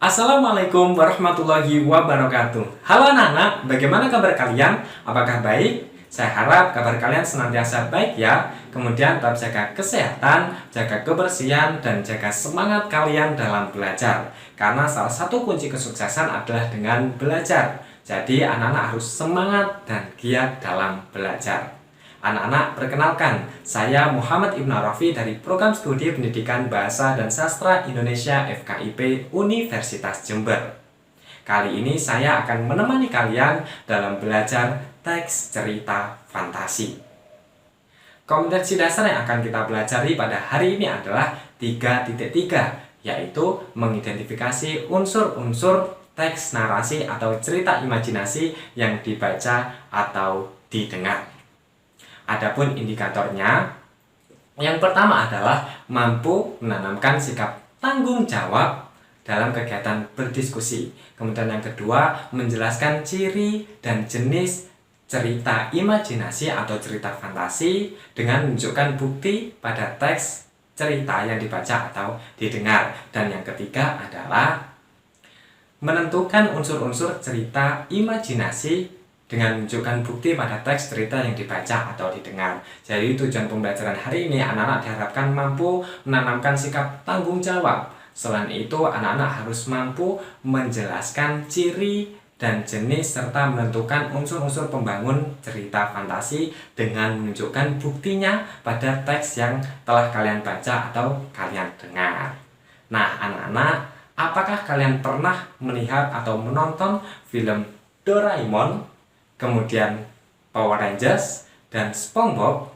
Assalamualaikum warahmatullahi wabarakatuh. Halo anak-anak, bagaimana kabar kalian? Apakah baik? Saya harap kabar kalian senantiasa baik ya. Kemudian tetap jaga kesehatan, jaga kebersihan, dan jaga semangat kalian dalam belajar. Karena salah satu kunci kesuksesan adalah dengan belajar. Jadi anak-anak harus semangat dan giat dalam belajar. Anak-anak, perkenalkan, saya Muhammad Ibnu Arafi dari Program Studi Pendidikan Bahasa dan Sastra Indonesia FKIP Universitas Jember. Kali ini saya akan menemani kalian dalam belajar teks cerita fantasi. Kompetensi dasar yang akan kita pelajari pada hari ini adalah 3.3, yaitu mengidentifikasi unsur-unsur teks narasi atau cerita imajinasi yang dibaca atau didengar. Adapun indikatornya, yang pertama adalah mampu menanamkan sikap tanggung jawab dalam kegiatan berdiskusi. Kemudian yang kedua, menjelaskan ciri dan jenis cerita imajinasi atau cerita fantasi dengan menunjukkan bukti pada teks cerita yang dibaca atau didengar. Dan yang ketiga adalah menentukan unsur-unsur cerita imajinasi dengan menunjukkan bukti pada teks cerita yang dibaca atau didengar. Jadi tujuan pembelajaran hari ini anak-anak diharapkan mampu menanamkan sikap tanggung jawab. Selain itu anak-anak harus mampu menjelaskan ciri dan jenis serta menentukan unsur-unsur pembangun cerita fantasi dengan menunjukkan buktinya pada teks yang telah kalian baca atau kalian dengar. Nah anak-anak, apakah kalian pernah melihat atau menonton film Doraemon, kemudian Power Rangers, dan SpongeBob?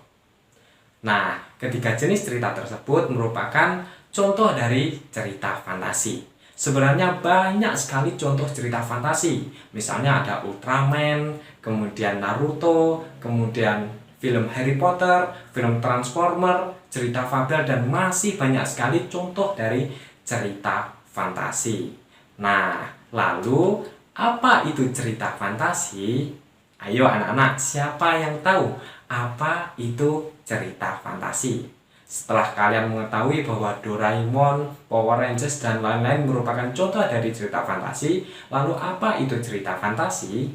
Nah, ketiga jenis cerita tersebut merupakan contoh dari cerita fantasi. Sebenarnya banyak sekali contoh cerita fantasi. Misalnya ada Ultraman, kemudian Naruto, kemudian film Harry Potter, film Transformer, cerita fabel, dan masih banyak sekali contoh dari cerita fantasi. Nah, lalu apa itu cerita fantasi? Ayo anak-anak, siapa yang tahu apa itu cerita fantasi? Setelah kalian mengetahui bahwa Doraemon, Power Rangers, dan lain-lain merupakan contoh dari cerita fantasi, lalu apa itu cerita fantasi?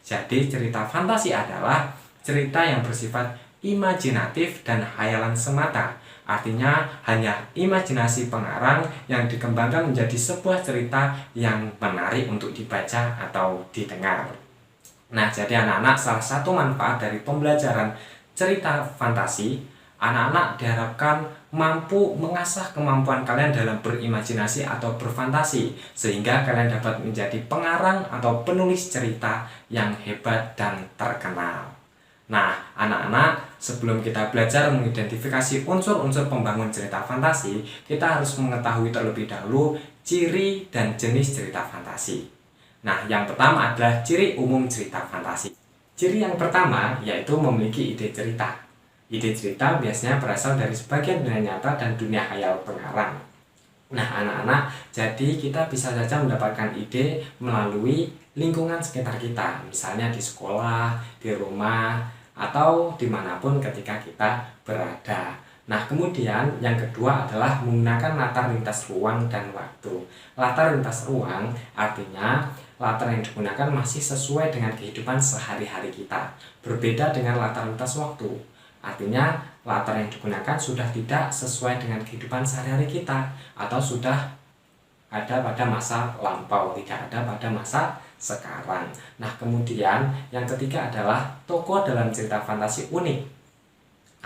Jadi cerita fantasi adalah cerita yang bersifat imajinatif dan hayalan semata. Artinya hanya imajinasi pengarang yang dikembangkan menjadi sebuah cerita yang menarik untuk dibaca atau didengar. Nah, jadi anak-anak, salah satu manfaat dari pembelajaran cerita fantasi, anak-anak diharapkan mampu mengasah kemampuan kalian dalam berimajinasi atau berfantasi, sehingga kalian dapat menjadi pengarang atau penulis cerita yang hebat dan terkenal. Nah, anak-anak, sebelum kita belajar mengidentifikasi unsur-unsur pembangun cerita fantasi, kita harus mengetahui terlebih dahulu ciri dan jenis cerita fantasi. Nah, yang pertama adalah ciri umum cerita fantasi. Ciri yang pertama yaitu memiliki ide cerita. Ide cerita biasanya berasal dari sebagian dunia nyata dan dunia khayal pengarang. Nah, anak-anak, jadi kita bisa saja mendapatkan ide melalui lingkungan sekitar kita. Misalnya di sekolah, di rumah, atau dimanapun ketika kita berada. Nah, kemudian yang kedua adalah menggunakan latar lintas ruang dan waktu. Latar lintas ruang artinya latar yang digunakan masih sesuai dengan kehidupan sehari-hari kita, berbeda dengan latar lintas waktu. Artinya latar yang digunakan sudah tidak sesuai dengan kehidupan sehari-hari kita, atau sudah ada pada masa lampau, tidak ada pada masa sekarang. Nah, kemudian yang ketiga adalah tokoh dalam cerita fantasi unik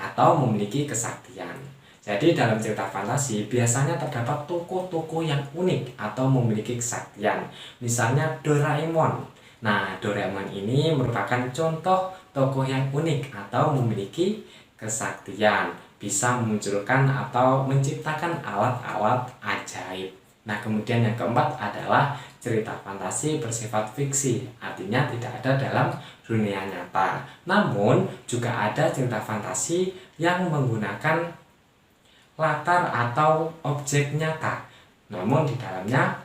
atau memiliki kesaktian. Jadi dalam cerita fantasi biasanya terdapat tokoh-tokoh yang unik atau memiliki kesaktian. Misalnya Doraemon. Nah, Doraemon ini merupakan contoh tokoh yang unik atau memiliki kesaktian, bisa memunculkan atau menciptakan alat-alat ajaib. Nah, kemudian yang keempat adalah cerita fantasi bersifat fiksi, artinya tidak ada dalam dunia nyata. Namun, juga ada cerita fantasi yang menggunakan latar atau objek nyata, namun di dalamnya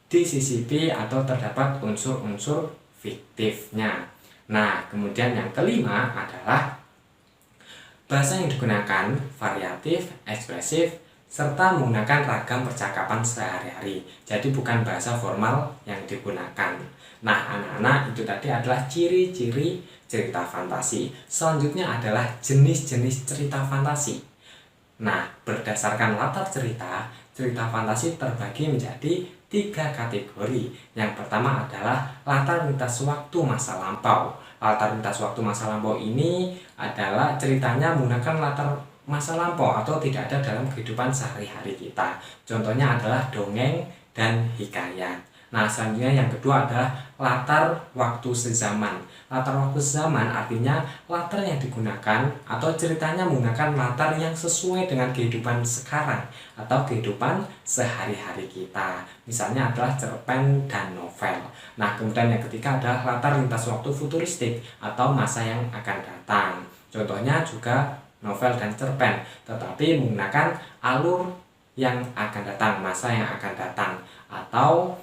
disisipi atau terdapat unsur-unsur fiktifnya. Nah, kemudian yang kelima adalah bahasa yang digunakan variatif, ekspresif, serta menggunakan ragam percakapan sehari-hari. Jadi bukan bahasa formal yang digunakan. Nah, anak-anak, itu tadi adalah ciri-ciri cerita fantasi. Selanjutnya adalah jenis-jenis cerita fantasi. Nah, berdasarkan latar cerita, cerita fantasi terbagi menjadi 3 kategori. Yang pertama adalah latar lintas waktu masa lampau. Latar lintas waktu masa lampau ini adalah ceritanya menggunakan latar masa lampau atau tidak ada dalam kehidupan sehari-hari kita. Contohnya adalah dongeng dan hikayat. Nah, selanjutnya yang kedua adalah latar waktu sezaman. Latar waktu sezaman artinya latar yang digunakan atau ceritanya menggunakan latar yang sesuai dengan kehidupan sekarang atau kehidupan sehari-hari kita. Misalnya adalah cerpen dan novel. Nah, kemudian yang ketiga adalah latar lintas waktu futuristik atau masa yang akan datang. Contohnya juga novel dan cerpen, tetapi menggunakan alur yang akan datang, masa yang akan datang, atau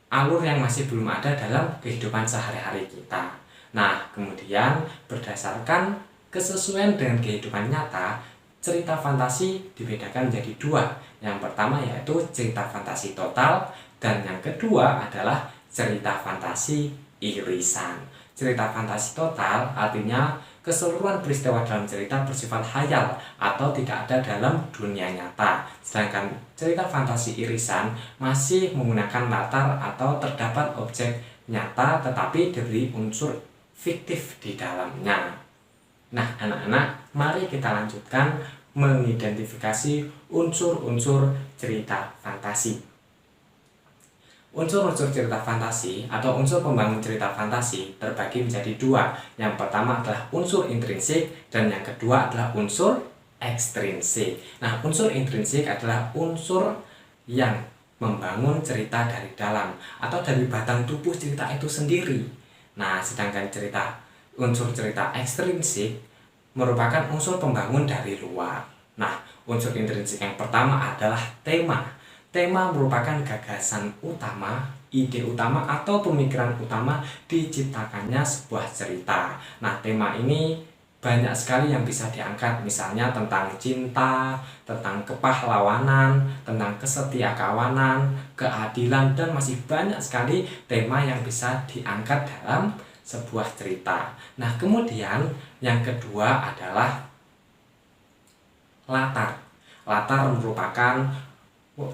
alur yang masih belum ada dalam kehidupan sehari-hari kita. Nah, kemudian berdasarkan kesesuaian dengan kehidupan nyata, cerita fantasi dibedakan menjadi 2. Yang pertama yaitu cerita fantasi total, dan yang kedua adalah cerita fantasi irisan. Cerita fantasi total artinya keseluruhan peristiwa dalam cerita bersifat hayal atau tidak ada dalam dunia nyata. Sedangkan cerita fantasi irisan masih menggunakan latar atau terdapat objek nyata tetapi diberi unsur fiktif di dalamnya. Nah, anak-anak, mari kita lanjutkan mengidentifikasi unsur-unsur cerita fantasi. Unsur-unsur cerita fantasi atau unsur pembangun cerita fantasi terbagi menjadi 2. Yang pertama adalah unsur intrinsik dan yang kedua adalah unsur ekstrinsik. Nah, unsur intrinsik adalah unsur yang membangun cerita dari dalam atau dari batang tubuh cerita itu sendiri. Nah, sedangkan unsur cerita ekstrinsik merupakan unsur pembangun dari luar. Nah, unsur intrinsik yang pertama adalah tema. Tema merupakan gagasan utama, ide utama atau pemikiran utama diciptakannya sebuah cerita. Nah, tema ini banyak sekali yang bisa diangkat, misalnya tentang cinta, tentang kepahlawanan, tentang kesetiakawanan, keadilan, dan masih banyak sekali tema yang bisa diangkat dalam sebuah cerita. Nah, kemudian yang kedua adalah latar. Latar merupakan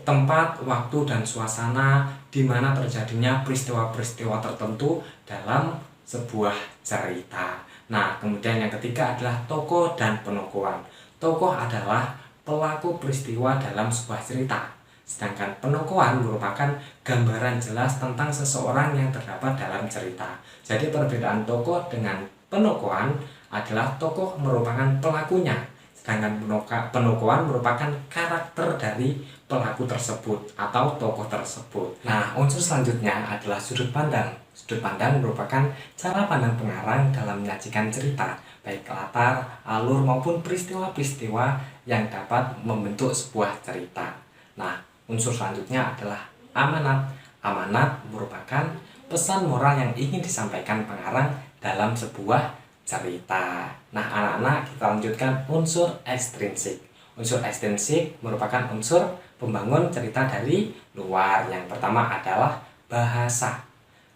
tempat, waktu, dan suasana di mana terjadinya peristiwa-peristiwa tertentu dalam sebuah cerita. Nah, kemudian yang ketiga adalah tokoh dan penokohan. Tokoh adalah pelaku peristiwa dalam sebuah cerita, sedangkan penokohan merupakan gambaran jelas tentang seseorang yang terdapat dalam cerita. Jadi perbedaan tokoh dengan penokohan adalah tokoh merupakan pelakunya, sedangkan penokohan merupakan karakter dari pelaku tersebut atau tokoh tersebut. Nah, unsur selanjutnya adalah sudut pandang. Sudut pandang merupakan cara pandang pengarang dalam menyajikan cerita, baik latar, alur, maupun peristiwa-peristiwa yang dapat membentuk sebuah cerita. Nah, unsur selanjutnya adalah amanat. Amanat merupakan pesan moral yang ingin disampaikan pengarang dalam sebuah cerita. Nah, anak-anak, kita lanjutkan unsur ekstrinsik. Unsur ekstrinsik merupakan unsur pembangun cerita dari luar. Yang pertama adalah bahasa.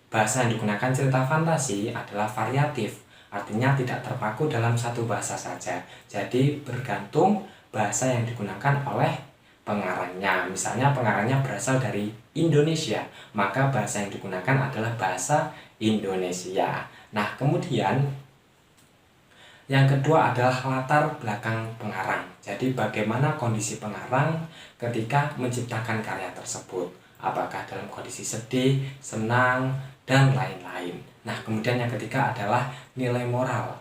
Bahasa yang digunakan cerita fantasi adalah variatif, artinya tidak terpaku dalam satu bahasa saja. Jadi bergantung bahasa yang digunakan oleh pengarangnya. Misalnya pengarangnya berasal dari Indonesia, maka bahasa yang digunakan adalah bahasa Indonesia. Nah, kemudian yang kedua adalah latar belakang pengarang. Jadi bagaimana kondisi pengarang ketika menciptakan karya tersebut. Apakah dalam kondisi sedih, senang, dan lain-lain. Nah, kemudian yang ketiga adalah nilai moral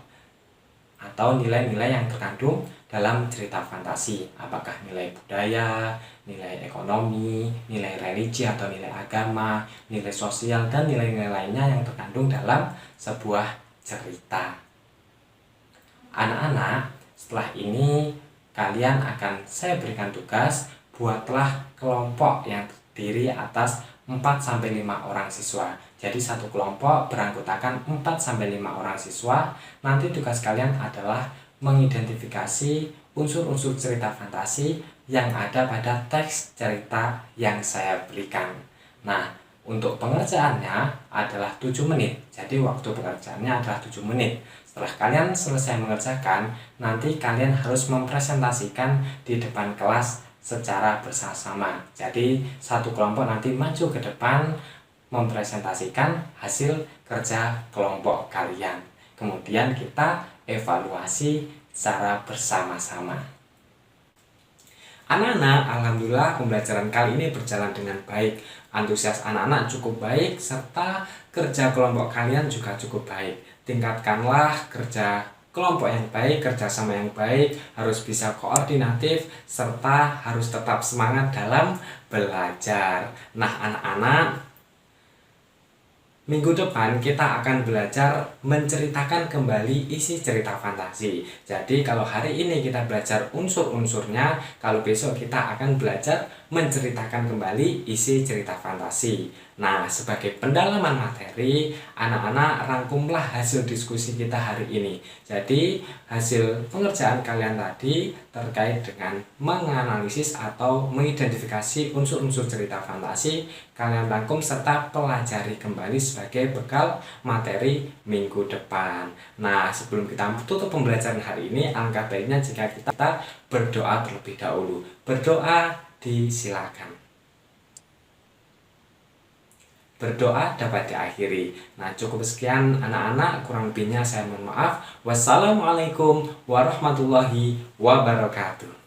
atau nilai-nilai yang terkandung dalam cerita fantasi. Apakah nilai budaya, nilai ekonomi, nilai religi atau nilai agama, nilai sosial, dan nilai-nilai lainnya yang terkandung dalam sebuah cerita. Anak-anak, setelah ini saya berikan tugas, buatlah kelompok yang terdiri atas 4-5 orang siswa. Jadi satu kelompok beranggotakan 4-5 orang siswa. Nanti tugas kalian adalah mengidentifikasi unsur-unsur cerita fantasi yang ada pada teks cerita yang saya berikan. Nah, untuk pengerjaannya adalah 7 menit. Jadi waktu pengerjaannya adalah 7 menit. Setelah kalian selesai mengerjakan, nanti kalian harus mempresentasikan di depan kelas secara bersama-sama. Jadi satu kelompok nanti maju ke depan mempresentasikan hasil kerja kelompok kalian. Kemudian kita evaluasi secara bersama-sama. Anak-anak, alhamdulillah pembelajaran kali ini berjalan dengan baik. Antusias anak-anak cukup baik, serta kerja kelompok kalian juga cukup baik. Tingkatkanlah kerja kelompok yang baik, kerjasama yang baik, harus bisa koordinatif, serta harus tetap semangat dalam belajar. Nah, anak-anak, minggu depan kita akan belajar menceritakan kembali isi cerita fantasi. Jadi kalau hari ini kita belajar unsur-unsurnya, kalau besok kita akan belajar menceritakan kembali isi cerita fantasi. Nah, sebagai pendalaman materi, anak-anak rangkumlah hasil diskusi kita hari ini. Jadi, hasil pengerjaan kalian tadi terkait dengan menganalisis atau mengidentifikasi unsur-unsur cerita fantasi, kalian rangkum serta pelajari kembali sebagai bekal materi minggu depan. Nah, sebelum kita tutup pembelajaran hari ini, alangkah baiknya jika kita berdoa terlebih dahulu. Berdoa disilakan. Berdoa dapat diakhiri. Nah, cukup sekian anak-anak, kurang lebihnya saya mohon maaf. Wassalamualaikum warahmatullahi wabarakatuh.